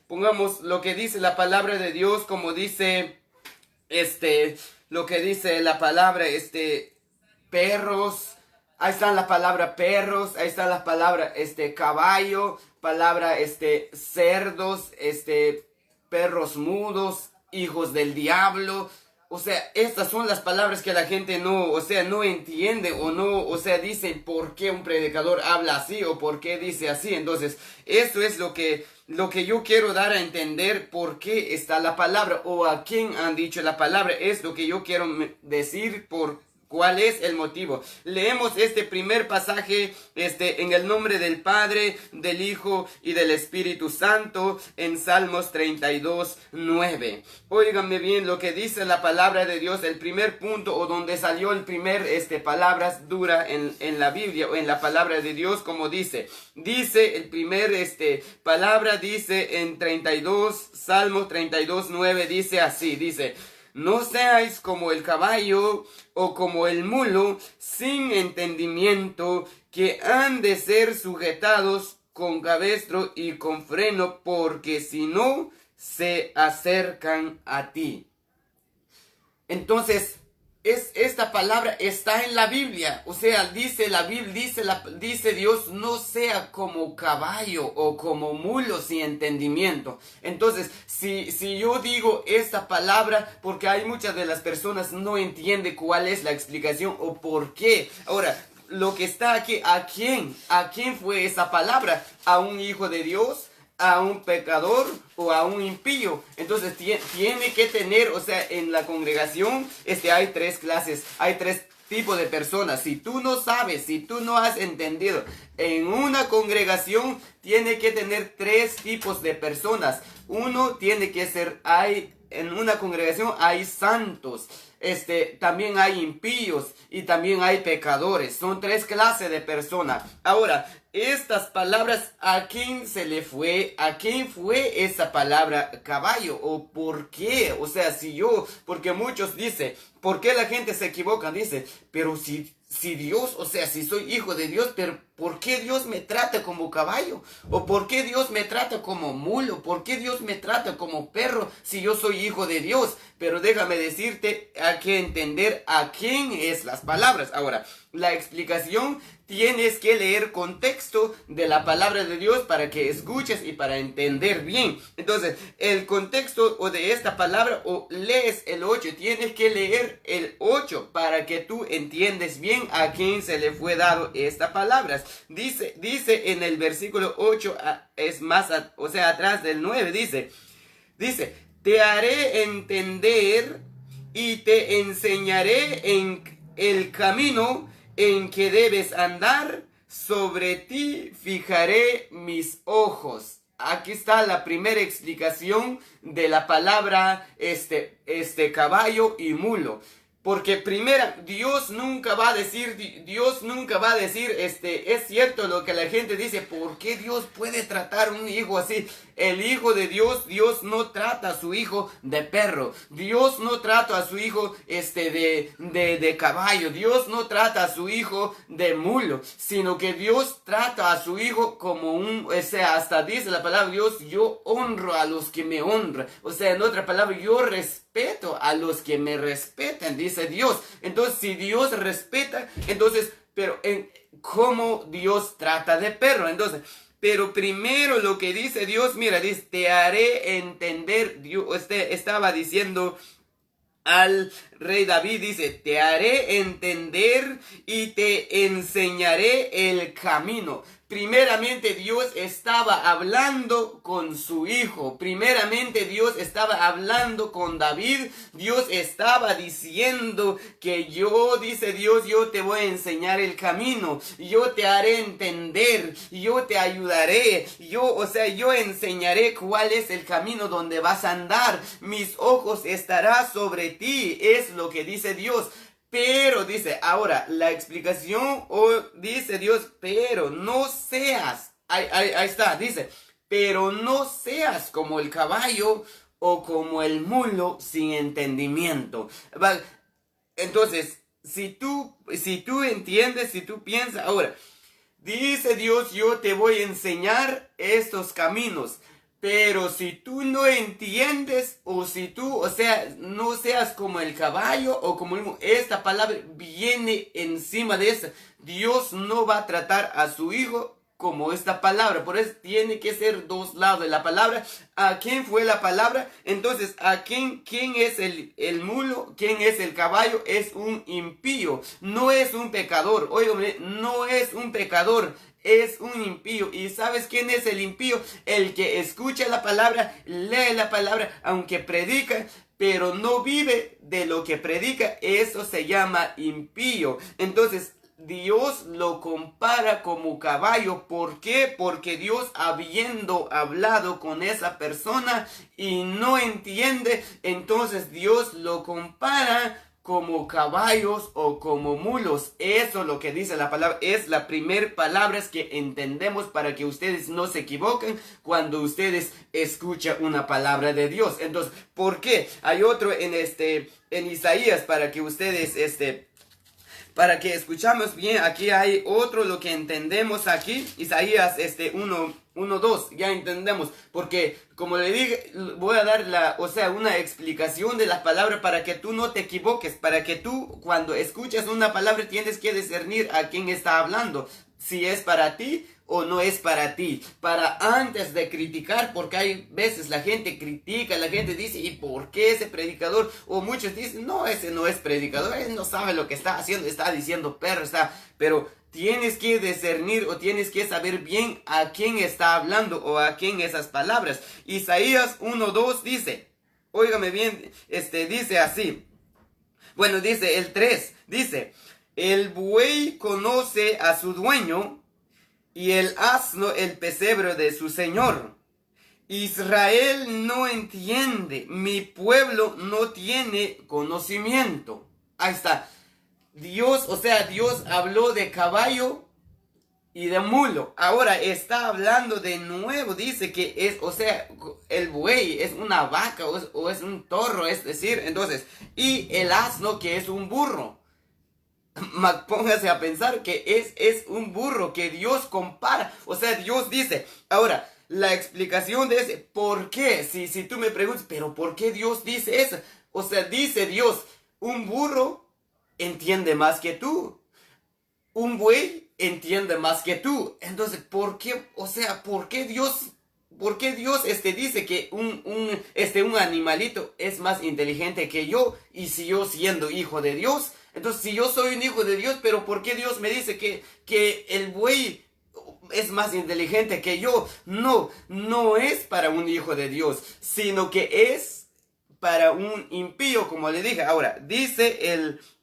pongamos lo que dice la palabra de Dios, como dice, lo que dice la palabra, perros, ahí está la palabra perros, ahí está la palabra, caballo, palabra, cerdos, perros mudos, hijos del diablo. O sea, estas son las palabras que la gente no, o sea, no entiende o no, o sea, dicen por qué un predicador habla así o por qué dice así. Entonces, eso es lo que yo quiero dar a entender por qué está la palabra o a quién han dicho la palabra. Es lo que yo quiero decir por ¿cuál es el motivo? Leemos este primer pasaje en el nombre del Padre, del Hijo y del Espíritu Santo en Salmos 32:9. Óiganme bien lo que dice la palabra de Dios, el primer punto o donde salió el primer palabras dura en la Biblia o en la palabra de Dios, como dice el primer palabra dice en Salmos 32:9 dice así, dice: no seáis como el caballo o como el mulo sin entendimiento, que han de ser sujetados con cabestro y con freno, porque si no, se acercan a ti. Entonces, esta palabra está en la Biblia. O sea, dice la Biblia, dice Dios: no sea como caballo o como mulo sin entendimiento. Entonces, si yo digo esta palabra, porque hay muchas de las personas no entienden cuál es la explicación o por qué. Ahora, lo que está aquí, ¿a quién fue esa palabra? ¿A un hijo de Dios? ¿A un pecador o a un impío? Entonces tiene que tener, o sea, en la congregación hay tres clases, hay tres tipos de personas. Si tú no sabes, si tú no has entendido, en una congregación tiene que tener tres tipos de personas. Uno tiene que ser, en una congregación hay santos, también hay impíos y también hay pecadores. Son tres clases de personas. Ahora, estas palabras, ¿a quién se le fue? ¿A quién fue esa palabra caballo? ¿O por qué? O sea, porque muchos dicen, ¿por qué la gente se equivoca? Dice, pero si Dios, o sea, si soy hijo de Dios, pero ¿por qué Dios me trata como caballo? ¿O por qué Dios me trata como mulo? ¿Por qué Dios me trata como perro si yo soy hijo de Dios? Pero déjame decirte, hay que entender a quién es las palabras. Ahora, la explicación, tienes que leer contexto de la palabra de Dios para que escuches y para entender bien. Entonces, el contexto o de esta palabra, o lees el 8, tienes que leer el 8 para que tú entiendes bien a quién se le fue dado esta palabra. Dice en el versículo 8, es más, o sea, atrás del 9, dice, te haré entender y te enseñaré en el camino en que debes andar, sobre ti fijaré mis ojos. Aquí está la primera explicación de la palabra caballo y mulo. Porque primero, Dios nunca va a decir, es cierto lo que la gente dice, ¿por qué Dios puede tratar a un hijo así? El hijo de Dios no trata a su hijo de perro. Dios no trata a su hijo de caballo. Dios no trata a su hijo de mulo, sino que Dios trata a su hijo como hasta dice la palabra Dios, yo honro a los que me honran. O sea, en otra palabra, yo respeto a los que me respetan, dice Dios. Entonces, si Dios respeta, entonces, pero ¿cómo Dios trata de perro? Entonces, pero primero lo que dice Dios, mira, dice, te haré entender. Dios estaba diciendo al rey David, dice, te haré entender y te enseñaré el camino. Primeramente Dios estaba hablando con su hijo. Primeramente Dios estaba hablando con David. Dios estaba diciendo que dice Dios, yo te voy a enseñar el camino. Yo te haré entender. Yo te ayudaré. Yo enseñaré cuál es el camino donde vas a andar. Mis ojos estarán sobre ti. Es lo que dice Dios. Pero dice, ahora, la explicación, dice Dios, pero no seas, ahí está, dice, pero no seas como el caballo o como el mulo sin entendimiento. Entonces, si tú entiendes, si tú piensas, ahora, dice Dios, yo te voy a enseñar estos caminos. Pero si tú no entiendes, o si tú, o sea, no seas como el caballo o como esta palabra viene encima de esta. Dios no va a tratar a su hijo como esta palabra. Por eso tiene que ser dos lados de la palabra. ¿A quién fue la palabra? Entonces, ¿a quién es el mulo? ¿Quién es el caballo? Es un impío. No es un pecador. Óigame, no es un pecador. Es un impío. ¿Y sabes quién es el impío? El que escucha la palabra, lee la palabra, aunque predica, pero no vive de lo que predica. Eso se llama impío. Entonces, Dios lo compara como caballo. ¿Por qué? Porque Dios, habiendo hablado con esa persona y no entiende, entonces Dios lo compara como caballos o como mulos. Eso es lo que dice la palabra. Es la primera palabra que entendemos para que ustedes no se equivoquen cuando ustedes escuchan una palabra de Dios. Entonces, ¿por qué? Hay otro en Isaías para que ustedes para que escuchamos bien. Aquí hay otro lo que entendemos aquí. Isaías 1:2, ya entendemos. Porque como le dije, voy a dar una explicación de las palabras para que tú no te equivoques. Para que tú cuando escuchas una palabra tienes que discernir a quién está hablando. Si es para ti o no es para ti. Para antes de criticar, porque hay veces la gente critica, la gente dice, ¿y por qué ese predicador? O muchos dicen, no, ese no es predicador, él no sabe lo que está haciendo, está diciendo perro, pero tienes que discernir o tienes que saber bien a quién está hablando o a quién esas palabras. Isaías 1:2 dice, óigame bien, dice así. Bueno, dice el 3, dice, el buey conoce a su dueño y el asno el pesebre de su señor. Israel no entiende, mi pueblo no tiene conocimiento. Ahí está. Dios, o sea, Dios habló de caballo y de mulo. Ahora está hablando de nuevo, dice que es, o sea, el buey es una vaca o es un toro, es decir, entonces, y el asno que es un burro. Póngase a pensar que es un burro que Dios compara. O sea, Dios dice. Ahora, la explicación de ese, ¿por qué? Si tú me preguntas, ¿pero por qué Dios dice eso? O sea, dice Dios, un burro entiende más que tú. Un buey entiende más que tú. Entonces, ¿por qué? O sea, ¿por qué Dios dice que un animalito es más inteligente que yo? Y si yo siendo hijo de Dios, entonces si yo soy un hijo de Dios, pero ¿por qué Dios me dice que el buey es más inteligente que yo? No es para un hijo de Dios, sino que es para un impío, como le dije. Ahora,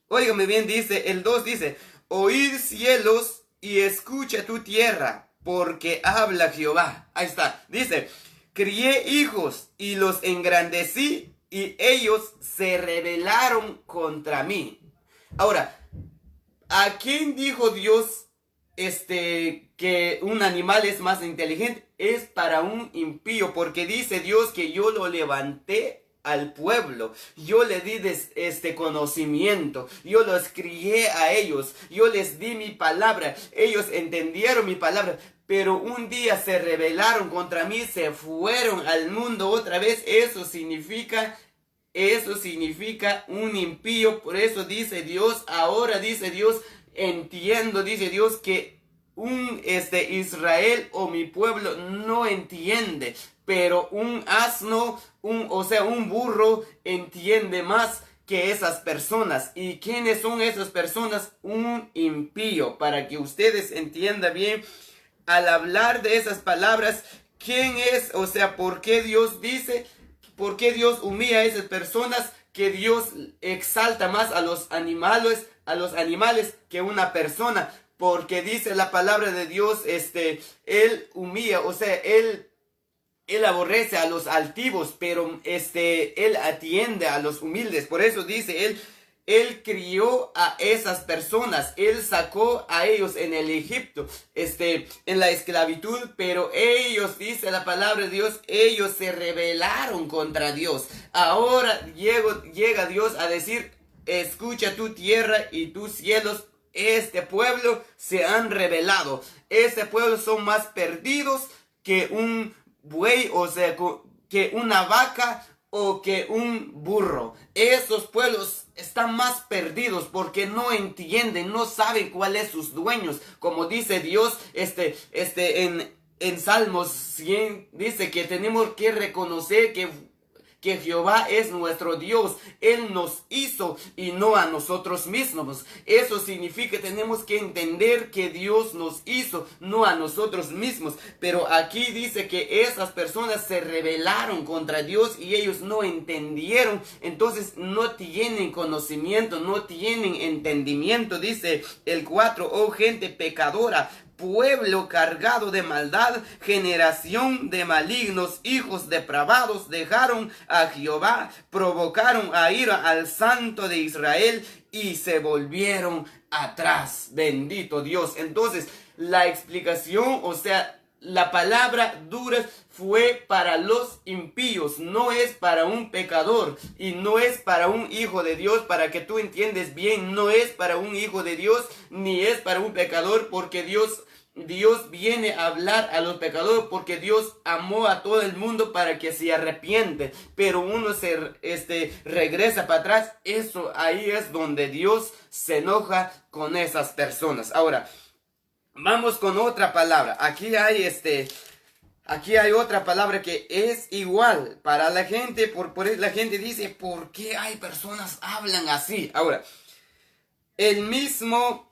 óigame bien, dice el 2, dice, oíd cielos y escucha tu tierra, porque habla Jehová. Ahí está, dice, crié hijos y los engrandecí y ellos se rebelaron contra mí. Ahora, ¿a quién dijo Dios que un animal es más inteligente? Es para un impío, porque dice Dios que yo lo levanté al pueblo, yo le di conocimiento, yo los crié a ellos, yo les di mi palabra, ellos entendieron mi palabra, pero un día se rebelaron contra mí, se fueron al mundo otra vez. Eso significa un impío. Por eso dice Dios, ahora dice Dios, entiendo, dice Dios, que Israel o mi pueblo no entiende, pero un asno, un burro entiende más que esas personas. ¿Y quiénes son esas personas? Un impío. Para que ustedes entiendan bien, al hablar de esas palabras, ¿quién es? O sea, ¿por qué Dios dice? ¿Por qué Dios humilla a esas personas? Que Dios exalta más a los animales que una persona. Porque dice la palabra de Dios, Él humilla, o sea, Él aborrece a los altivos, pero Él atiende a los humildes. Por eso dice Él crió a esas personas, Él sacó a ellos en el Egipto, en la esclavitud, pero ellos, dice la palabra de Dios, ellos se rebelaron contra Dios. Ahora llega Dios a decir, escucha tu tierra y tus cielos, este pueblo se han rebelado. Este pueblo son más perdidos que un buey, o sea, que una vaca o que un burro. Esos pueblos están más perdidos porque no entienden, no saben cuáles son sus dueños. Como dice Dios, en Salmos 100 dice que tenemos que reconocer que Jehová es nuestro Dios. Él nos hizo y no a nosotros mismos. Eso significa que tenemos que entender que Dios nos hizo, no a nosotros mismos. Pero aquí dice que esas personas se rebelaron contra Dios y ellos no entendieron. Entonces no tienen conocimiento, no tienen entendimiento. Dice el 4, oh gente pecadora, pueblo cargado de maldad, generación de malignos, hijos depravados, dejaron a Jehová, provocaron a ira al Santo de Israel y se volvieron atrás. Bendito Dios. Entonces, la explicación, o sea, la palabra dura fue para los impíos, no es para un pecador y no es para un hijo de Dios. Para que tú entiendes bien, no es para un hijo de Dios ni es para un pecador, porque Dios viene a hablar a los pecadores, porque Dios amó a todo el mundo para que se arrepiente, pero uno regresa para atrás. Eso ahí es donde Dios se enoja con esas personas. Ahora, vamos con otra palabra. Aquí hay otra palabra que es igual para la gente. Por eso la gente dice, ¿por qué hay personas hablan así? Ahora, el mismo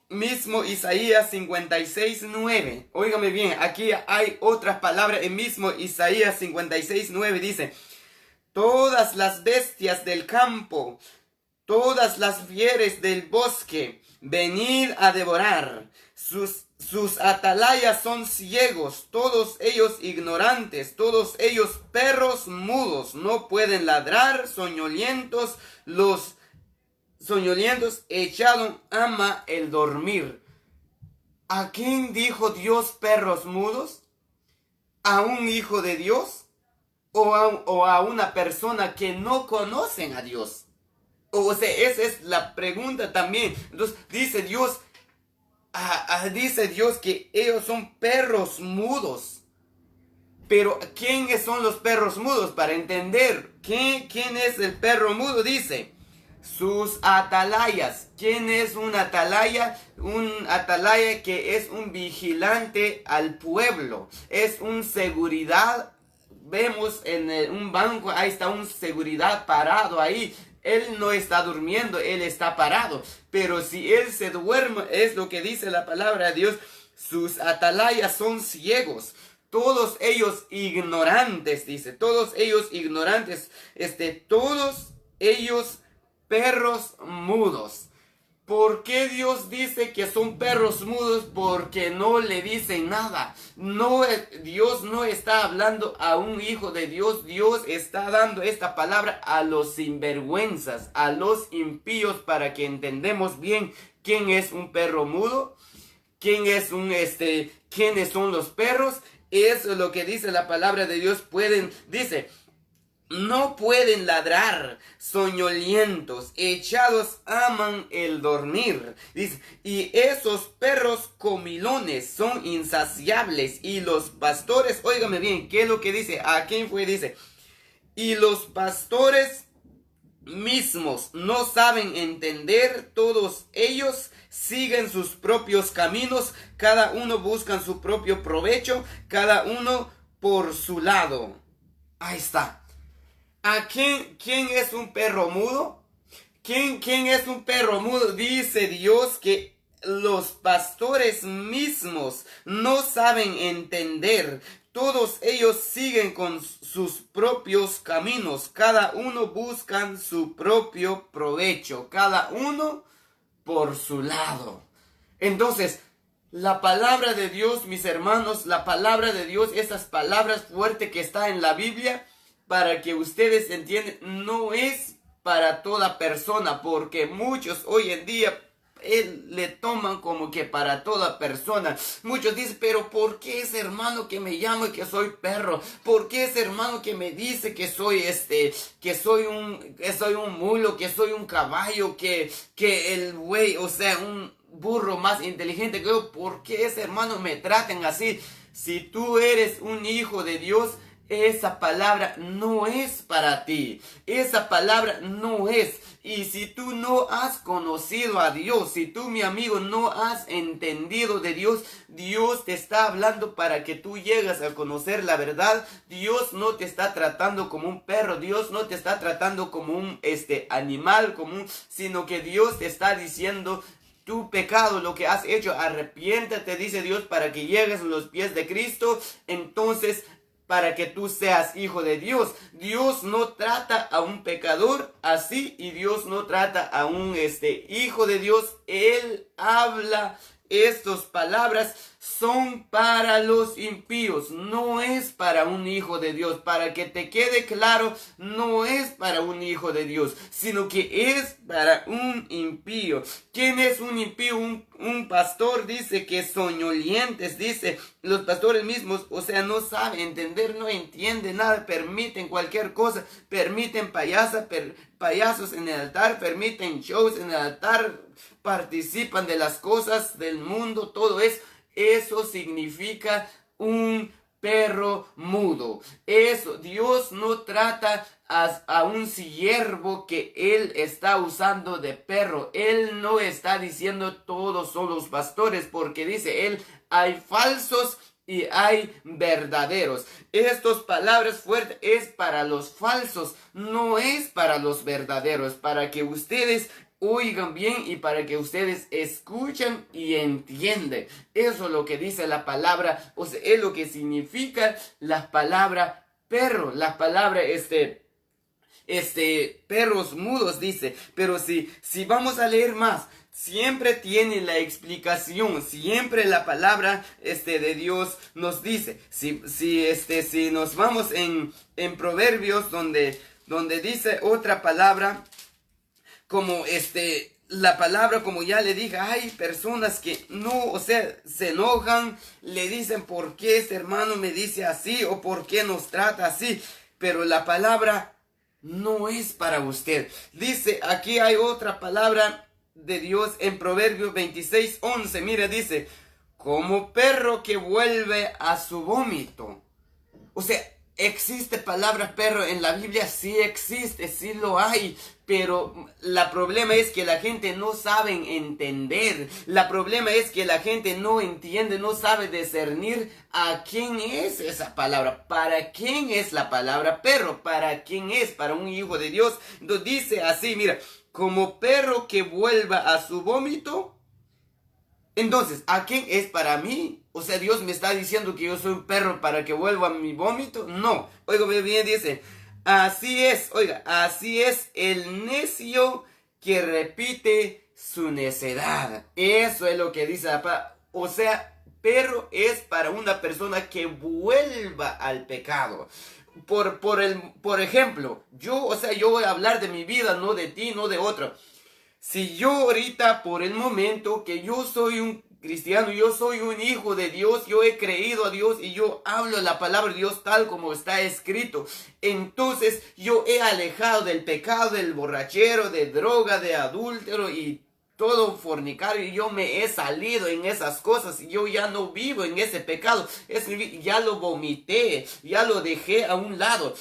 Isaías 56:9. Óigame bien, aquí hay otras palabras. El mismo Isaías 56:9 dice, todas las bestias del campo, todas las fieres del bosque, venid a devorar. Sus atalayas son ciegos, todos ellos ignorantes, todos ellos perros mudos, no pueden ladrar, soñolientos, los soñolientos echaron ama el dormir. ¿A quién dijo Dios perros mudos? ¿A un hijo de Dios? ¿O a una persona que no conocen a Dios? O sea, esa es la pregunta también. Entonces dice Dios que ellos son perros mudos. Pero ¿quiénes son los perros mudos? Para entender quién es el perro mudo, dice sus atalayas. ¿Quién es un atalaya? Un atalaya que es un vigilante al pueblo, es un seguridad. Vemos en un banco, ahí está un seguridad parado ahí. Él no está durmiendo, él está parado. Pero si él se duerme, es lo que dice la palabra de Dios, sus atalayas son ciegos. Todos ellos ignorantes, dice. Todos ellos ignorantes. Todos ellos perros mudos. ¿Por qué Dios dice que son perros mudos? Porque no le dicen nada. No, Dios no está hablando a un hijo de Dios. Dios está dando esta palabra a los sinvergüenzas, a los impíos, para que entendamos bien quién es un perro mudo, quiénes son los perros. Eso es lo que dice la palabra de Dios. Dice, no pueden ladrar, soñolientos, echados aman el dormir. Dice, y esos perros comilones son insaciables. Y los pastores, óigame bien, ¿qué es lo que dice? ¿A quién fue? Dice, y los pastores mismos no saben entender, todos ellos siguen sus propios caminos, cada uno busca su propio provecho, cada uno por su lado. Ahí está. ¿A quién es un perro mudo? ¿Quién es un perro mudo? Dice Dios que los pastores mismos no saben entender. Todos ellos siguen con sus propios caminos. Cada uno busca su propio provecho. Cada uno por su lado. Entonces, la palabra de Dios, mis hermanos, la palabra de Dios, esas palabras fuertes que está en la Biblia, para que ustedes entiendan, no es para toda persona, porque muchos hoy en día le toman como que para toda persona. Muchos dicen, pero ¿por qué ese hermano que me llama que soy perro? ¿Por qué ese hermano que me dice que soy que soy un mulo, que soy un caballo, que el buey, o sea, un burro más inteligente que yo? ¿Por qué ese hermano me traten así? Si tú eres un hijo de Dios, esa palabra no es para ti. Esa palabra no es. Y si tú no has conocido a Dios, si tú, mi amigo, no has entendido de Dios, Dios te está hablando para que tú llegues a conocer la verdad. Dios no te está tratando como un perro, Dios no te está tratando como un animal común, sino que Dios te está diciendo: tu pecado, lo que has hecho, arrepiéntate, dice Dios, para que llegues a los pies de Cristo. Entonces, para que tú seas hijo de Dios. Dios no trata a un pecador así, y Dios no trata a un hijo de Dios. Él habla, estas palabras son para los impíos, no es para un hijo de Dios. Para que te quede claro, no es para un hijo de Dios, sino que es para un impío. ¿Quién es un impío? Un pastor dice que soñolientes, dice los pastores mismos, o sea, no saben entender, no entienden nada, permiten cualquier cosa, permiten payasos en el altar, permiten shows en el altar, participan de las cosas del mundo, todo eso significa un perro mudo. Eso, Dios no trata a un siervo que Él está usando de perro. Él no está diciendo todos son los pastores, porque dice Él, hay falsos y hay verdaderos. Estas palabras fuertes es para los falsos, no es para los verdaderos, para que ustedes oigan bien y para que ustedes escuchen y entiendan. Eso es lo que dice la palabra, o sea, es lo que significa la palabra perro, la palabra perros mudos, dice. Pero si vamos a leer más, siempre tiene la explicación, siempre la palabra de Dios nos dice. Si nos vamos en Proverbios, donde dice otra palabra, como la palabra, como ya le dije, hay personas que no, o sea, se enojan, le dicen: ¿por qué este hermano me dice así? ¿O por qué nos trata así? Pero la palabra no es para usted. Dice, aquí hay otra palabra de Dios en Proverbios 26:11. Mira, dice: como perro que vuelve a su vómito. O sea, ¿existe palabra perro en la Biblia? Sí existe, sí lo hay. Pero el problema es que la gente no sabe entender. El problema es que la gente no entiende, no sabe discernir a quién es esa palabra. ¿Para quién es la palabra perro? ¿Para quién es? Para un hijo de Dios. Entonces dice así, mira: como perro que vuelva a su vómito. Entonces, ¿a quién es? Para mí. O sea, Dios me está diciendo que yo soy un perro para que vuelva a mi vómito. No. Oiga bien, dice: así es, oiga, así es el necio que repite su necedad. Eso es lo que dice la palabra. O sea, perro es para una persona que vuelva al pecado. Por ejemplo, yo voy a hablar de mi vida, no de ti, no de otro. Si yo ahorita, por el momento que yo soy un cristiano, yo soy un hijo de Dios, yo he creído a Dios y yo hablo la palabra de Dios tal como está escrito, entonces yo he alejado del pecado, del borrachero, de droga, de adúltero y todo fornicario, y yo me he salido en esas cosas, y yo ya no vivo en ese pecado, ya lo vomité, ya lo dejé a un lado.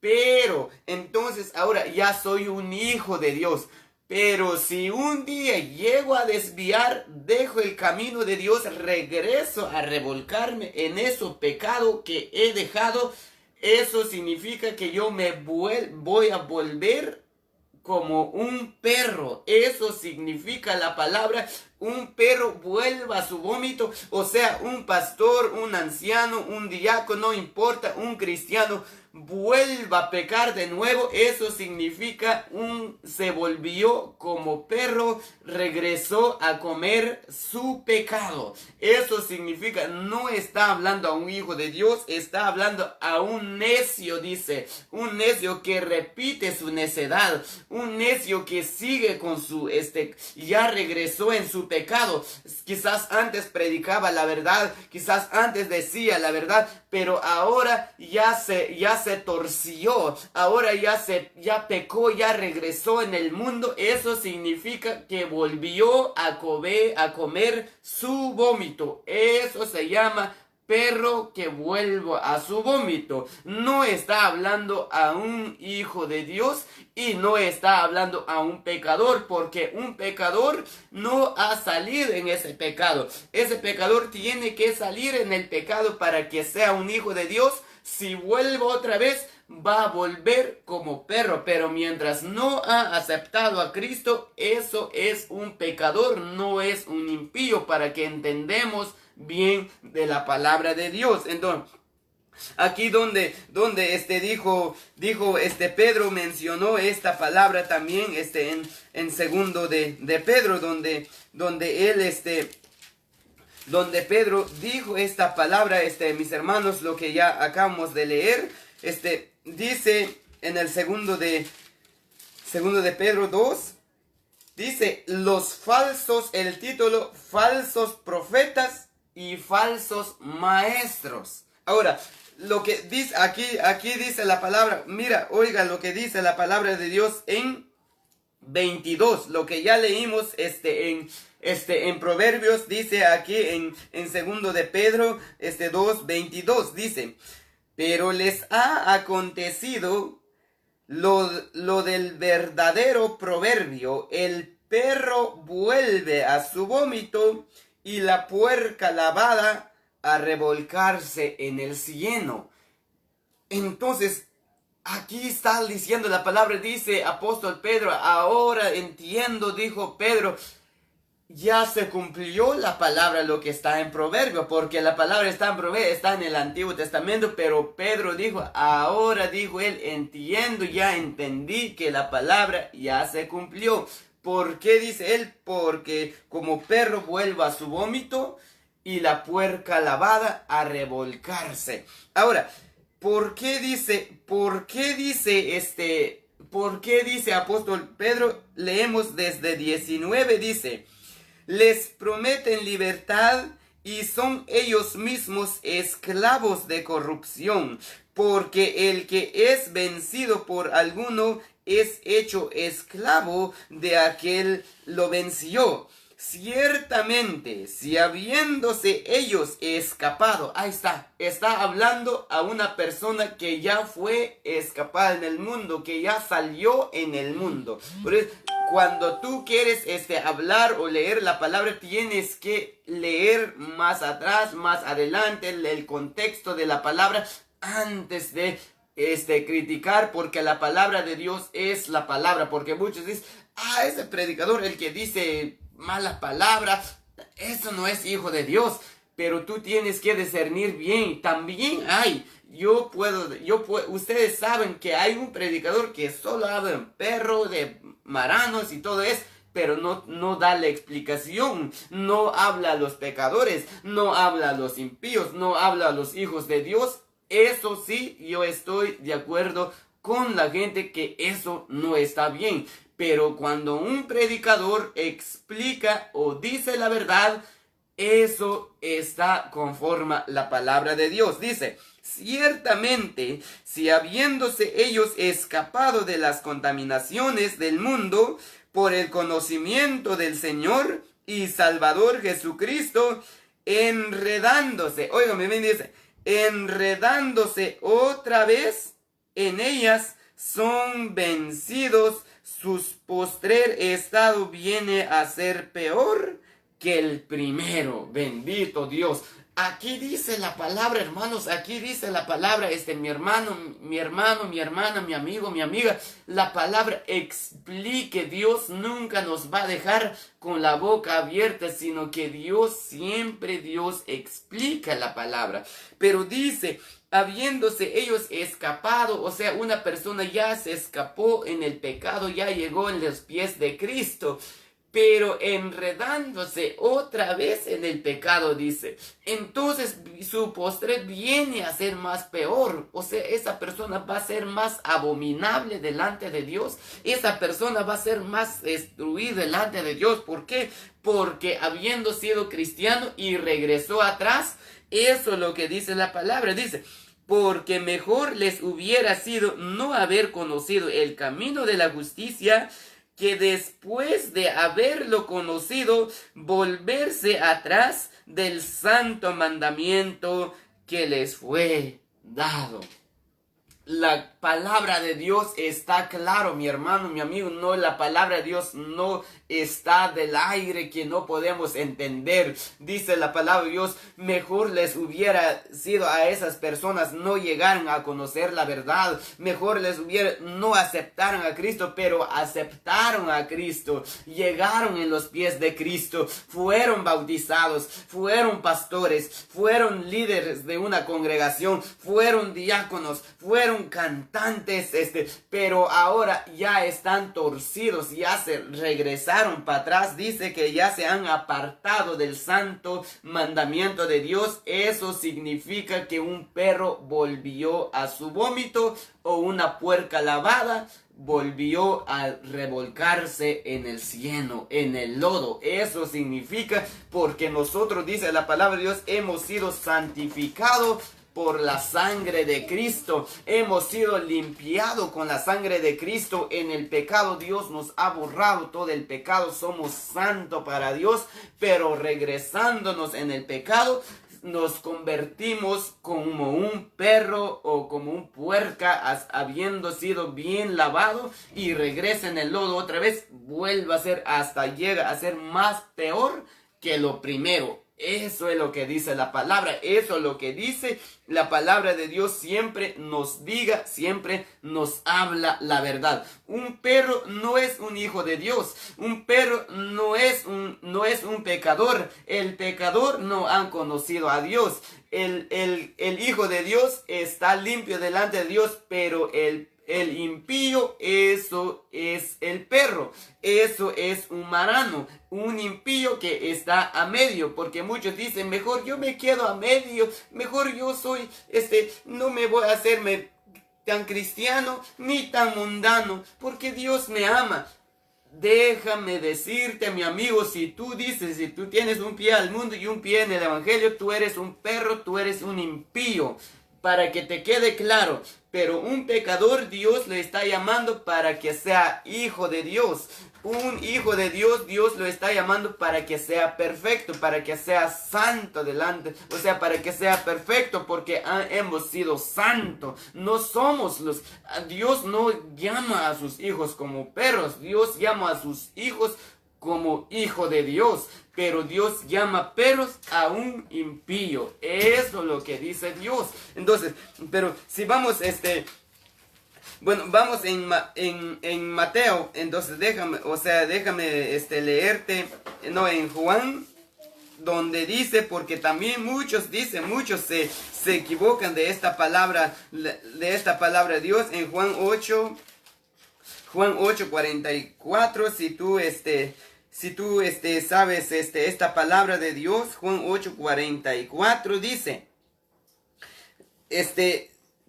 Pero entonces ahora ya soy un hijo de Dios. Pero si un día llego a desviar, dejo el camino de Dios, regreso a revolcarme en ese pecado que he dejado, eso significa que yo me voy a volver como un perro. Eso significa la palabra: un perro vuelva a su vómito. O sea, un pastor, un anciano, un diácono, no importa, un cristiano vuelva a pecar de nuevo. Eso significa se volvió como perro, regresó a comer su pecado. Eso significa, no está hablando a un hijo de Dios, está hablando a un necio, dice, un necio que repite su necedad, un necio que sigue con su, ya regresó en su pecado. Quizás antes predicaba la verdad, quizás antes decía la verdad, pero ahora ya se torció, ahora ya pecó, ya regresó en el mundo. Eso significa que volvió a comer su vómito. Eso se llama perro que vuelva a su vómito. No está hablando a un hijo de Dios y no está hablando a un pecador, porque un pecador no ha salido en ese pecado. Ese pecador tiene que salir en el pecado para que sea un hijo de Dios. Si vuelve otra vez, va a volver como perro, pero mientras no ha aceptado a Cristo, eso es un pecador, no es un impío, para que entendamos bien de la palabra de Dios. Entonces, aquí donde dijo Pedro mencionó esta palabra también en segundo de Pedro, donde él donde Pedro dijo esta palabra, mis hermanos, lo que ya acabamos de leer, dice en el segundo de Pedro 2, dice los falsos, el título, falsos profetas y falsos maestros. Ahora, lo que dice aquí dice la palabra, mira, oiga lo que dice la palabra de Dios en 22, lo que ya leímos en Proverbios, dice aquí en segundo de Pedro 2:22, dice: pero les ha acontecido lo del verdadero proverbio, el perro vuelve a su vómito y la puerca lavada a revolcarse en el cieno. Entonces, aquí está diciendo la palabra, dice apóstol Pedro, ahora entiendo, dijo Pedro, ya se cumplió la palabra, lo que está en Proverbio, porque la palabra está en Proverbio, está en el Antiguo Testamento, pero Pedro dijo, ahora, dijo él, entiendo, ya entendí que la palabra ya se cumplió. ¿Por qué dice él? Porque como perro vuelve a su vómito y la puerca lavada a revolcarse. Ahora, ¿por qué dice apóstol Pedro? Leemos desde 19, dice: les prometen libertad y son ellos mismos esclavos de corrupción, porque el que es vencido por alguno es hecho esclavo de aquel lo venció. Ciertamente, si habiéndose ellos escapado, ahí está hablando a una persona que ya fue escapada en el mundo, que ya salió en el mundo. Por eso, cuando tú quieres hablar o leer la palabra, tienes que leer más atrás, más adelante, el contexto de la palabra antes de criticar, porque la palabra de Dios es la palabra. Porque muchos dicen, ese predicador, el que dice malas palabras, eso no es hijo de Dios. Pero tú tienes que discernir bien. También hay, ustedes saben que hay un predicador que solo habla de perro, de maranos y todo eso, pero no da la explicación, no habla a los pecadores, no habla a los impíos, no habla a los hijos de Dios. Eso sí, yo estoy de acuerdo con la gente que eso no está bien. Pero cuando un predicador explica o dice la verdad, eso está conforme a la palabra de Dios. Dice: ciertamente, si habiéndose ellos escapado de las contaminaciones del mundo por el conocimiento del Señor y Salvador Jesucristo, enredándose otra vez en ellas, son vencidos, su postrer estado viene a ser peor que el primero. Bendito Dios. Aquí dice la palabra, hermanos, aquí dice la palabra, mi hermano, mi hermana, mi amigo, mi amiga, la palabra explique. Dios nunca nos va a dejar con la boca abierta, sino que Dios explica la palabra. Pero dice, habiéndose ellos escapado, o sea, una persona ya se escapó en el pecado, ya llegó en los pies de Cristo, pero enredándose otra vez en el pecado, dice, entonces su postre viene a ser más peor. O sea, esa persona va a ser más abominable delante de Dios, esa persona va a ser más destruida delante de Dios. ¿Por qué? Porque habiendo sido cristiano y regresó atrás, eso es lo que dice la palabra, dice: porque mejor les hubiera sido no haber conocido el camino de la justicia que después de haberlo conocido, volverse atrás del santo mandamiento que les fue dado. La palabra de Dios está claro, mi hermano, mi amigo. No, la palabra de Dios no está del aire que no podemos entender. Dice la palabra de Dios, mejor les hubiera sido a esas personas no llegaran a conocer la verdad. Mejor les hubiera, no aceptaron a Cristo, pero aceptaron a Cristo. Llegaron en los pies de Cristo, fueron bautizados, fueron pastores, fueron líderes de una congregación, fueron diáconos, fueron cantantes, pero ahora ya están torcidos, ya se regresaron para atrás. Dice que ya se han apartado del santo mandamiento de Dios. Eso significa que un perro volvió a su vómito, o una puerca lavada volvió a revolcarse en el cieno, en el lodo. Eso significa, porque nosotros, dice la palabra de Dios, hemos sido santificados por la sangre de Cristo. Hemos sido limpiados con la sangre de Cristo. En el pecado Dios nos ha borrado todo el pecado. Somos santos para Dios, pero regresándonos en el pecado, nos convertimos como un perro o como un puerca, habiendo sido bien lavado, y regresa en el lodo otra vez, vuelve a ser, hasta llega a ser más peor que lo primero. Eso es lo que dice la palabra, eso es lo que dice la palabra de Dios. Siempre nos diga, siempre nos habla la verdad. Un perro no es un hijo de Dios, un perro no es un pecador. El pecador no han conocido a Dios. El hijo de Dios está limpio delante de Dios, pero el impío, eso es el perro, eso es un marrano, un impío que está a medio, porque muchos dicen, mejor yo me quedo a medio, mejor yo soy, no me voy a hacerme tan cristiano ni tan mundano, porque Dios me ama. Déjame decirte, mi amigo, si tú dices, si tú tienes un pie al mundo y un pie en el evangelio, tú eres un perro, tú eres un impío. Para que te quede claro, pero un pecador Dios le está llamando para que sea hijo de Dios. Un hijo de Dios, Dios lo está llamando para que sea perfecto, para que sea santo delante, o sea, para que sea perfecto, porque hemos sido santos. No somos Dios no llama a sus hijos como perros, Dios llama a sus hijos como hijo de Dios, pero Dios llama perros a un impío. Eso es lo que dice Dios. Entonces, pero si vamos, bueno, vamos en Mateo. Entonces déjame leerte, no, en Juan, donde dice, porque también muchos se equivocan de esta palabra de Dios. En Juan 8:44, si tú sabes esta palabra de Dios, Juan 8:44 dice,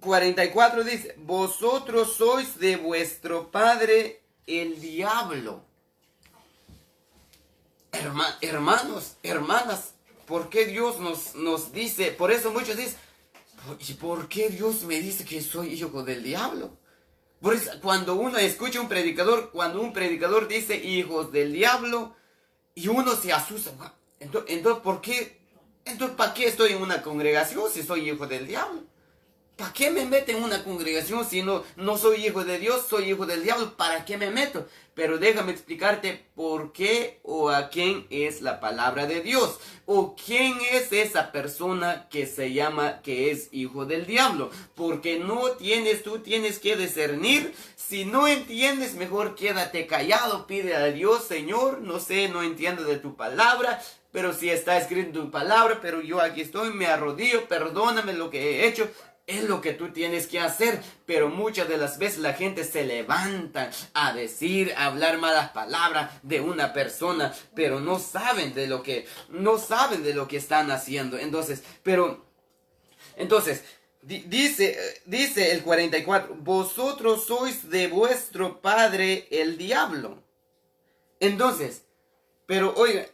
44 dice, vosotros sois de vuestro padre el diablo. Hermanos, hermanas, ¿por qué Dios nos dice? Por eso muchos dicen, ¿y por qué Dios me dice que soy hijo del diablo? Por eso, cuando uno escucha cuando un predicador dice hijos del diablo, y uno se asusta, entonces ¿por qué? Entonces, ¿para qué estoy en una congregación si soy hijo del diablo? ¿Para qué me meto en una congregación si no soy hijo de Dios, soy hijo del diablo? ¿Para qué me meto? Pero déjame explicarte por qué o a quién es la palabra de Dios. O quién es esa persona que se llama que es hijo del diablo. Porque tú tienes que discernir. Si no entiendes, mejor quédate callado. Pide a Dios, Señor, no entiendo de tu palabra. Pero si está escrito en tu palabra, pero yo aquí estoy, me arrodillo, perdóname lo que he hecho. Es lo que tú tienes que hacer, pero muchas de las veces la gente se levanta a hablar malas palabras de una persona, pero no saben de lo que están haciendo. Entonces, dice el 44, vosotros sois de vuestro padre el diablo. Entonces, pero oiga,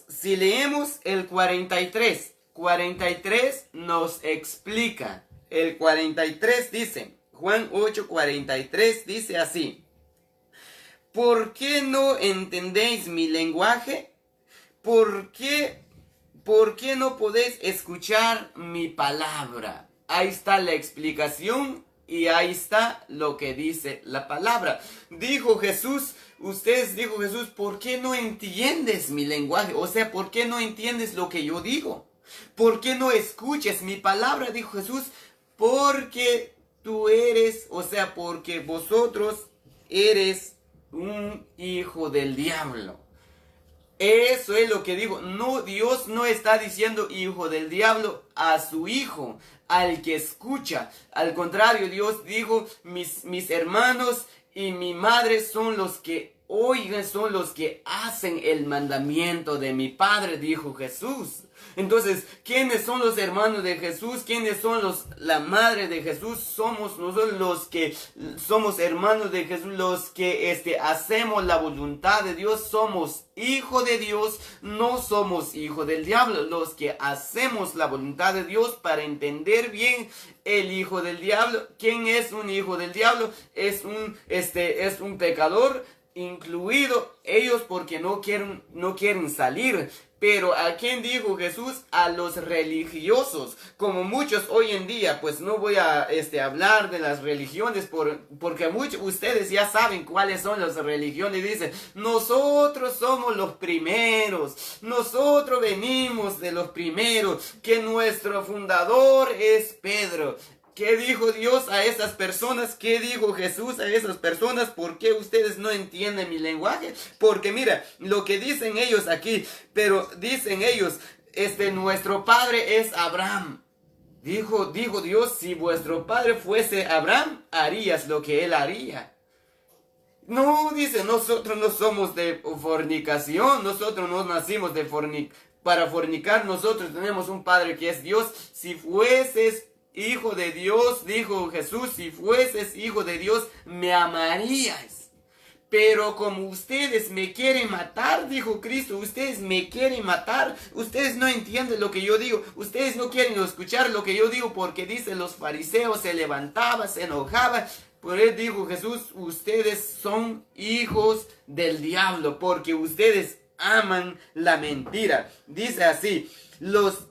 si leemos el 43 nos explica. El 43 dice, Juan 8:43 dice así, ¿por qué no entendéis mi lenguaje? ¿Por qué no podéis escuchar mi palabra? Ahí está la explicación y ahí está lo que dice la palabra. Dijo Jesús, ¿por qué no entiendes mi lenguaje? O sea, ¿por qué no entiendes lo que yo digo? ¿Por qué no escuches mi palabra? Dijo Jesús, porque tú eres, o sea, porque vosotros eres un hijo del diablo. Eso es lo que digo. No, Dios no está diciendo hijo del diablo a su hijo, al que escucha. Al contrario, Dios dijo, mis hermanos y mi madre son los que oigan, son los que hacen el mandamiento de mi Padre, dijo Jesús. Entonces, ¿quiénes son los hermanos de Jesús? ¿Quiénes son la madre de Jesús? Somos nosotros los que somos hermanos de Jesús, los que hacemos la voluntad de Dios. Somos hijos de Dios, no somos hijos del diablo. Los que hacemos la voluntad de Dios para entender bien el hijo del diablo. ¿Quién es un hijo del diablo? Es un pecador, incluido ellos porque no quieren salir. Pero ¿a quién dijo Jesús? A los religiosos, como muchos hoy en día. Pues no voy a hablar de las religiones porque muchos ustedes ya saben cuáles son las religiones. Dicen, nosotros somos los primeros, nosotros venimos de los primeros, que nuestro fundador es Pedro. ¿Qué dijo Dios a esas personas? ¿Qué dijo Jesús a esas personas? ¿Por qué ustedes no entienden mi lenguaje? Porque mira, lo que dicen ellos aquí, pero dicen ellos, nuestro padre es Abraham. Dijo Dios, si vuestro padre fuese Abraham, harías lo que él haría. No, dice, nosotros no somos de fornicación, nosotros no nacimos para fornicar, nosotros tenemos un padre que es Dios. Si fueses hijo de Dios, dijo Jesús, si fueses hijo de Dios, me amarías. Pero como ustedes me quieren matar, dijo Cristo, ustedes me quieren matar, ustedes no entienden lo que yo digo, ustedes no quieren escuchar lo que yo digo, porque dicen los fariseos, se levantaban, se enojaban. Por él dijo Jesús, ustedes son hijos del diablo, porque ustedes aman la mentira. Dice así, los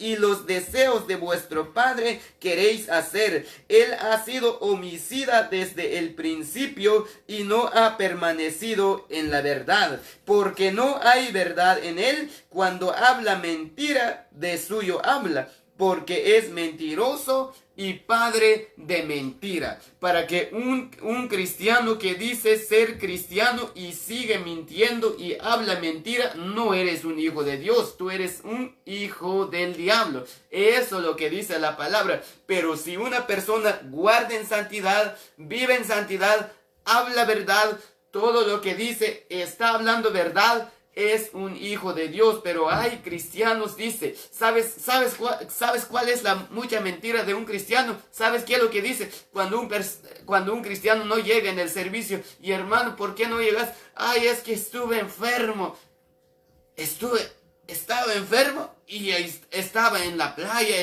deseos de vuestro padre queréis hacer. Él ha sido homicida desde el principio y no ha permanecido en la verdad, porque no hay verdad en él. Cuando habla mentira, de suyo habla, porque es mentiroso y padre de mentira. Para que un cristiano que dice ser cristiano y sigue mintiendo y habla mentira, no eres un hijo de Dios, tú eres un hijo del diablo. Eso es lo que dice la palabra. Pero si una persona guarda en santidad, vive en santidad, habla verdad, todo lo que dice está hablando verdad, es un hijo de Dios. Pero hay cristianos, dice, ¿sabes cuál es la mucha mentira de un cristiano? ¿Sabes qué es lo que dice? Cuando un cristiano no llega en el servicio, y hermano, ¿por qué no llegas? Ay, es que estuve enfermo. Estaba enfermo y estaba en la playa,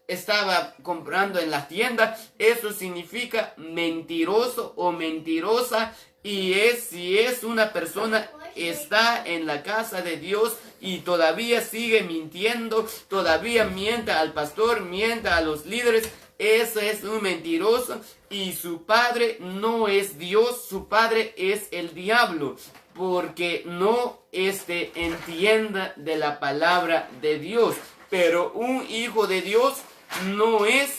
estaba comprando en la tienda. Eso significa mentiroso o mentirosa. Y si es una persona está en la casa de Dios y todavía sigue mintiendo, todavía miente al pastor, miente a los líderes, eso es un mentiroso, y su padre no es Dios, su padre es el diablo, porque no entienda de la palabra de Dios. Pero un hijo de Dios no es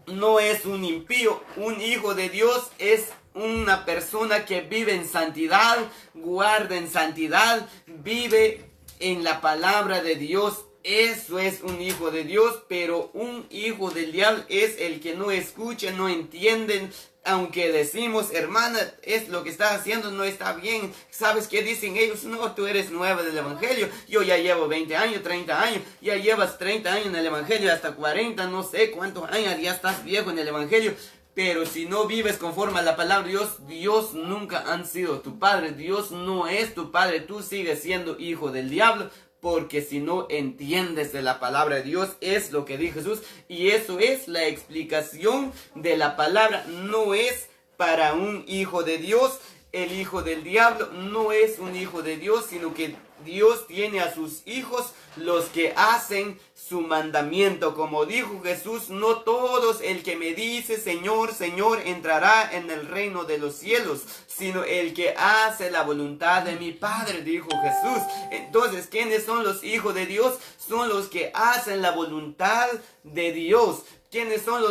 no es un impío. Un hijo de Dios es una persona que vive en santidad, guarda en santidad, vive en la palabra de Dios. Eso es un hijo de Dios. Pero un hijo del diablo es el que no escucha, no entienden. Aunque decimos, hermana, es lo que estás haciendo no está bien. ¿Sabes qué dicen ellos? No, tú eres nueva del evangelio. Yo ya llevo 20 años, 30 años. Ya llevas 30 años en el evangelio, hasta 40, no sé cuántos años. Ya estás viejo en el evangelio. Pero si no vives conforme a la palabra de Dios, Dios nunca han sido tu padre. Dios no es tu padre. Tú sigues siendo hijo del diablo. Porque si no entiendes de la palabra de Dios, es lo que dijo Jesús. Y eso es la explicación de la palabra. No es para un hijo de Dios. el hijo del diablo no es un hijo de Dios, sino que Dios tiene a sus hijos los que hacen su mandamiento. Como dijo Jesús, no todos el que me dice Señor, Señor entrará en el reino de los cielos, sino el que hace la voluntad de mi Padre, dijo Jesús. Entonces, ¿quiénes son los hijos de Dios? Son los que hacen la voluntad de Dios. ¿Quiénes son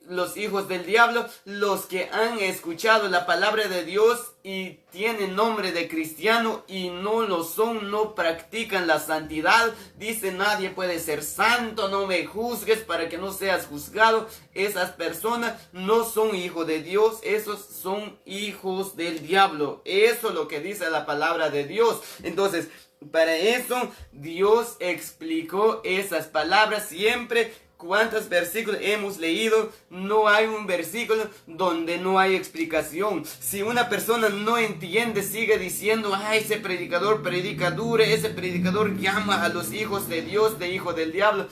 los hijos del diablo? Los que han escuchado la palabra de Dios y tienen nombre de cristiano y no lo son, no practican la santidad. Dice, nadie puede ser santo, no me juzgues para que no seas juzgado. Esas personas no son hijos de Dios, esos son hijos del diablo. Eso es lo que dice la palabra de Dios. Entonces, para eso Dios explicó esas palabras siempre. ¿Cuántos versículos hemos leído? No hay un versículo donde no hay explicación. Si una persona no entiende, sigue diciendo, ay, ese predicador predica duro, ese predicador llama a los hijos de Dios de hijo del diablo.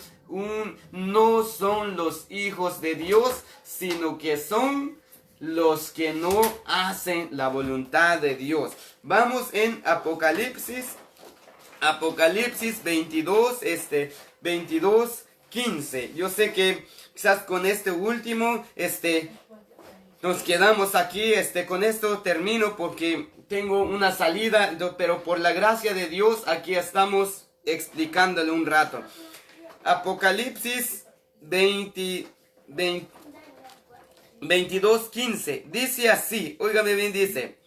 No son los hijos de Dios, sino que son los que no hacen la voluntad de Dios. Vamos en Apocalipsis 22, 15. Yo sé que quizás con este último, nos quedamos aquí, con esto termino porque tengo una salida, pero por la gracia de Dios aquí estamos explicándole un rato. Apocalipsis 22, 15. Dice así, óigame bien, dice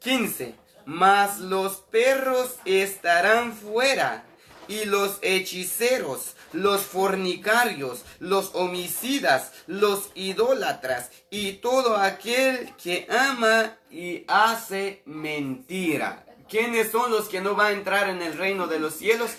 15. Mas los perros estarán fuera, y los hechiceros, los fornicarios, los homicidas, los idólatras, y todo aquel que ama y hace mentira. ¿Quiénes son los que no van a entrar en el reino de los cielos?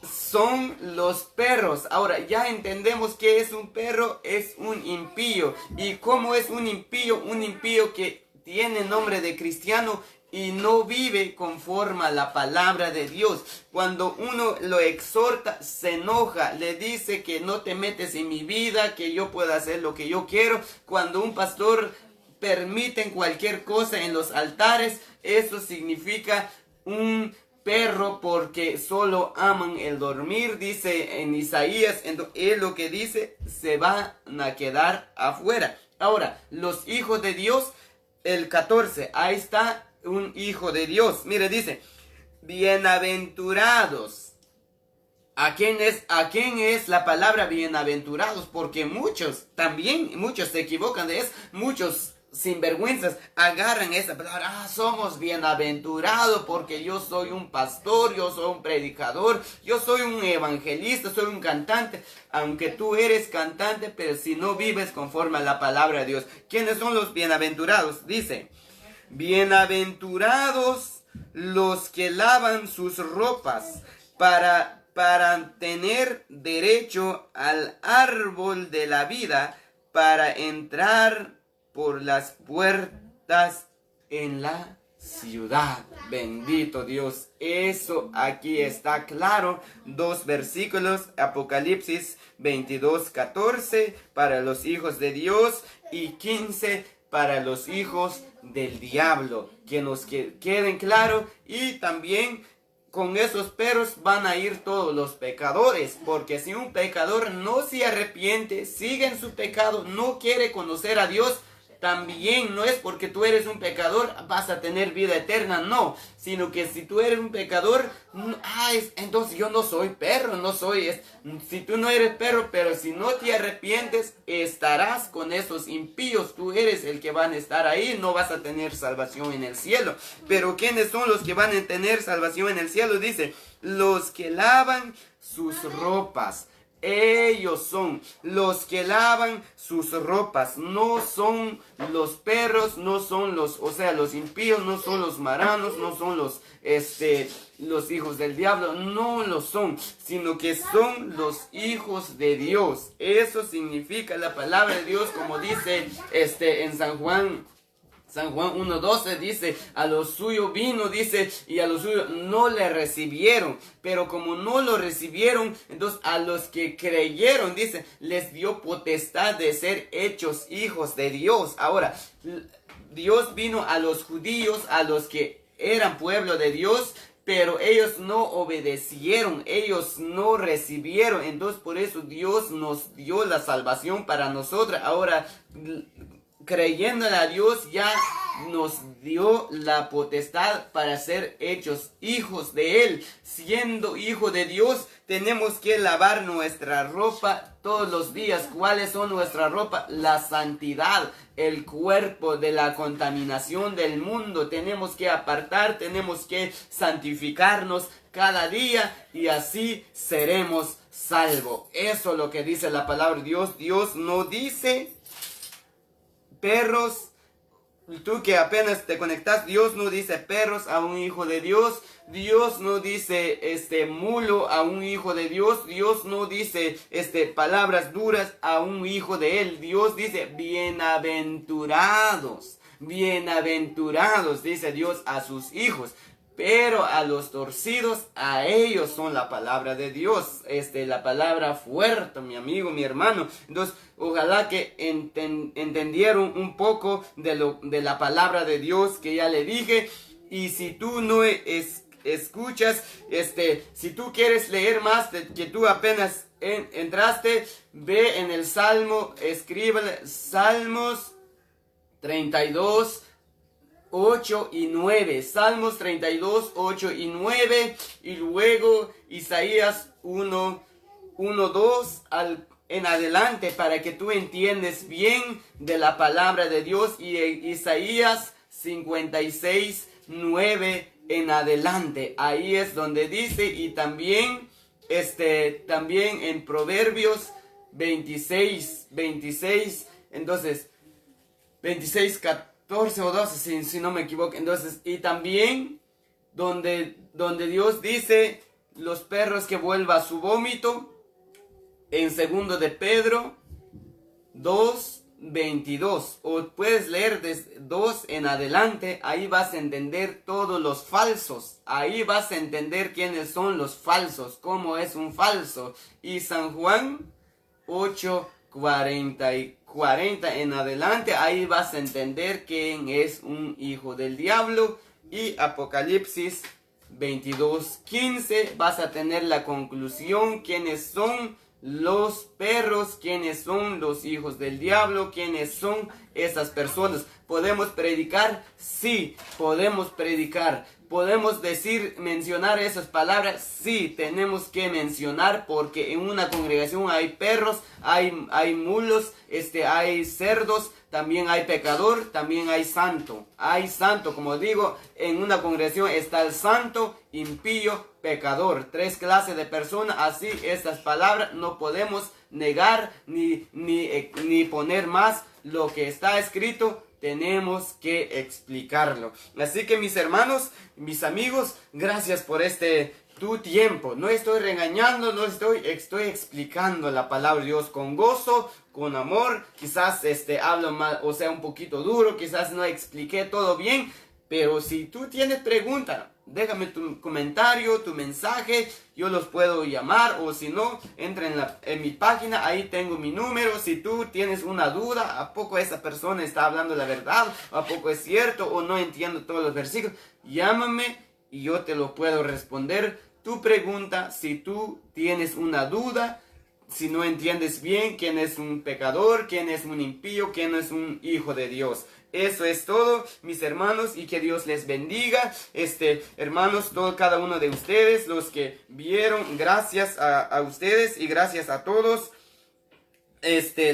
Son los perros. Ahora ya entendemos que es un perro, es un impío. ¿Y cómo es un impío? Un impío que tiene nombre de cristiano y no vive conforme a la palabra de Dios. Cuando uno lo exhorta, se enoja, le dice que no te metes en mi vida, que yo puedo hacer lo que yo quiero. Cuando un pastor permite cualquier cosa en los altares, eso significa un perro porque solo aman el dormir, dice en Isaías. Entonces, es lo que dice, se van a quedar afuera. Ahora, los hijos de Dios, el 14, ahí está un hijo de Dios. Mire, dice, bienaventurados. ¿A quién es la palabra bienaventurados? Porque muchos se equivocan de eso. Muchos sinvergüenzas agarran esa palabra. Somos bienaventurados porque yo soy un pastor, yo soy un predicador, yo soy un evangelista, soy un cantante. Aunque tú eres cantante, pero si no vives conforme a la palabra de Dios. ¿Quiénes son los bienaventurados? Dice, bienaventurados los que lavan sus ropas para tener derecho al árbol de la vida, para entrar por las puertas en la ciudad. Bendito Dios. Eso aquí está claro. 2 versículos. Apocalipsis 22, 14 para los hijos de Dios y 15 para los hijos del diablo. Que nos queden claro. Y también con esos perros van a ir todos los pecadores, porque si un pecador no se arrepiente, sigue en su pecado, no quiere conocer a Dios, también no es porque tú eres un pecador vas a tener vida eterna, no, sino que si tú eres un pecador, entonces yo no soy perro, si tú no eres perro, pero si no te arrepientes, estarás con esos impíos, tú eres el que van a estar ahí, no vas a tener salvación en el cielo. Pero ¿quiénes son los que van a tener salvación en el cielo? Dice, los que lavan sus ropas. Ellos son los que lavan sus ropas, no son los perros, no son los impíos, no son los marranos, no son los hijos del diablo, no lo son, sino que son los hijos de Dios. Eso significa la palabra de Dios, como dice en San Juan San Juan 1:12 dice, a lo suyo vino, dice, y a lo suyo no le recibieron. Pero como no lo recibieron, entonces a los que creyeron, dice, les dio potestad de ser hechos hijos de Dios. Ahora, Dios vino a los judíos, a los que eran pueblo de Dios, pero ellos no obedecieron, ellos no recibieron. Entonces por eso Dios nos dio la salvación para nosotros. Ahora, creyéndole a Dios, ya nos dio la potestad para ser hechos hijos de Él. Siendo hijo de Dios, tenemos que lavar nuestra ropa todos los días. ¿Cuáles son nuestra ropa? La santidad, el cuerpo de la contaminación del mundo. Tenemos que apartar, tenemos que santificarnos cada día y así seremos salvos. Eso es lo que dice la palabra de Dios. Dios no dice perros. Tú que apenas te conectas, Dios no dice perros a un hijo de Dios. Dios no dice mulo a un hijo de Dios. Dios no dice palabras duras a un hijo de Él. Dios dice bienaventurados. Bienaventurados, dice Dios a sus hijos. Pero a los torcidos, a ellos son la palabra de Dios. La palabra fuerte, mi amigo, mi hermano. Entonces, ojalá que entendieron un poco de la palabra de Dios que ya le dije. Y si tú no escuchas, si tú quieres leer más, que tú apenas entraste, ve en el Salmo, escríbele Salmos 32, 8 y 9, Salmos 32, 8 y 9, y luego Isaías 1, 2 en adelante, para que tú entiendes bien de la palabra de Dios, y Isaías 56, 9 en adelante. Ahí es donde dice, y también en Proverbios 26, entonces 26, 14 o 12, si no me equivoco. Entonces, y también donde Dios dice, los perros que vuelva a su vómito, en 2 de Pedro 2:22, o puedes leer desde 2 en adelante. Ahí vas a entender todos los falsos, ahí vas a entender quiénes son los falsos, cómo es un falso. Y San Juan 8:40 en adelante, ahí vas a entender quién es un hijo del diablo. Y Apocalipsis 22:15, vas a tener la conclusión, quiénes son los perros, quiénes son los hijos del diablo, quiénes son esas personas. ¿Podemos predicar? Sí, podemos predicar. ¿Podemos mencionar esas palabras? Sí, tenemos que mencionar, porque en una congregación hay perros, hay mulos, hay cerdos, también hay pecador, también hay santo. Hay santo, como digo, en una congregación está el santo, impío, pecador. 3 clases de personas. Así estas palabras no podemos negar ni poner más. Lo que está escrito tenemos que explicarlo. Así que mis hermanos, mis amigos, gracias por tu tiempo. No estoy regañando, no estoy explicando la palabra de Dios con gozo, con amor. Quizás hablo mal, o sea, un poquito duro, quizás no expliqué todo bien, pero si tú tienes pregunta, déjame tu comentario, tu mensaje, yo los puedo llamar, o si no, entra en mi página, ahí tengo mi número. Si tú tienes una duda, ¿a poco esa persona está hablando la verdad? ¿A poco es cierto? ¿O no entiendo todos los versículos? Llámame y yo te lo puedo responder. Tu pregunta, si tú tienes una duda, si no entiendes bien quién es un pecador, quién es un impío, quién es un hijo de Dios. Eso es todo, mis hermanos, y que Dios les bendiga. Hermanos, cada uno de ustedes, los que vieron, gracias a ustedes y gracias a todos.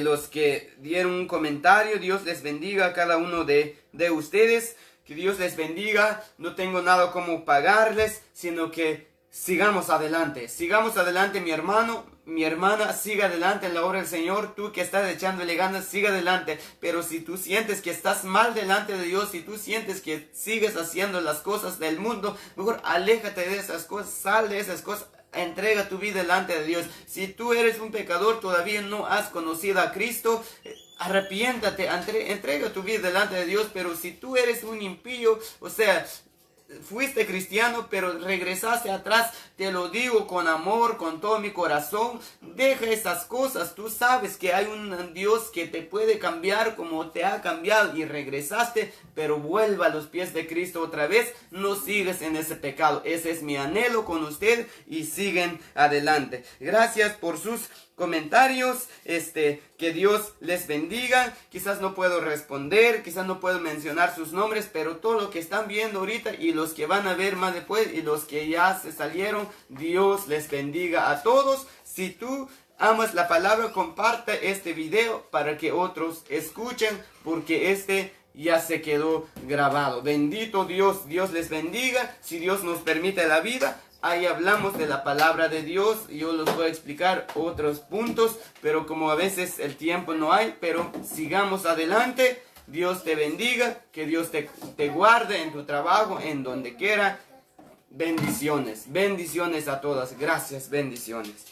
Los que dieron un comentario, Dios les bendiga a cada uno de ustedes. Que Dios les bendiga. No tengo nada como pagarles, sino que sigamos adelante, mi hermano, mi hermana, siga adelante en la obra del Señor. Tú que estás echándole ganas, siga adelante. Pero si tú sientes que estás mal delante de Dios, si tú sientes que sigues haciendo las cosas del mundo, mejor aléjate de esas cosas, sal de esas cosas. Entrega tu vida delante de Dios. Si tú eres un pecador, todavía no has conocido a Cristo, arrepiéntate, entrega tu vida delante de Dios. Pero si tú eres un impío, o sea, fuiste cristiano, pero regresaste atrás, te lo digo con amor, con todo mi corazón, deja esas cosas. Tú sabes que hay un Dios que te puede cambiar como te ha cambiado, y regresaste, pero vuelva a los pies de Cristo otra vez. No sigues en ese pecado. Ese es mi anhelo con usted, y siguen adelante. Gracias por sus comentarios, que Dios les bendiga. Quizás no puedo responder, quizás no puedo mencionar sus nombres, pero todo lo que están viendo ahorita, y los que van a ver más después, y los que ya se salieron, Dios les bendiga a todos. Si tú amas la palabra, comparte este video para que otros escuchen, porque ya se quedó grabado. Bendito Dios, Dios les bendiga. Si Dios nos permite la vida, ahí hablamos de la palabra de Dios. Yo les voy a explicar otros puntos, pero como a veces el tiempo no hay, pero sigamos adelante. Dios te bendiga, que Dios te guarde en tu trabajo, en donde quiera. Bendiciones, bendiciones a todas. Gracias, bendiciones.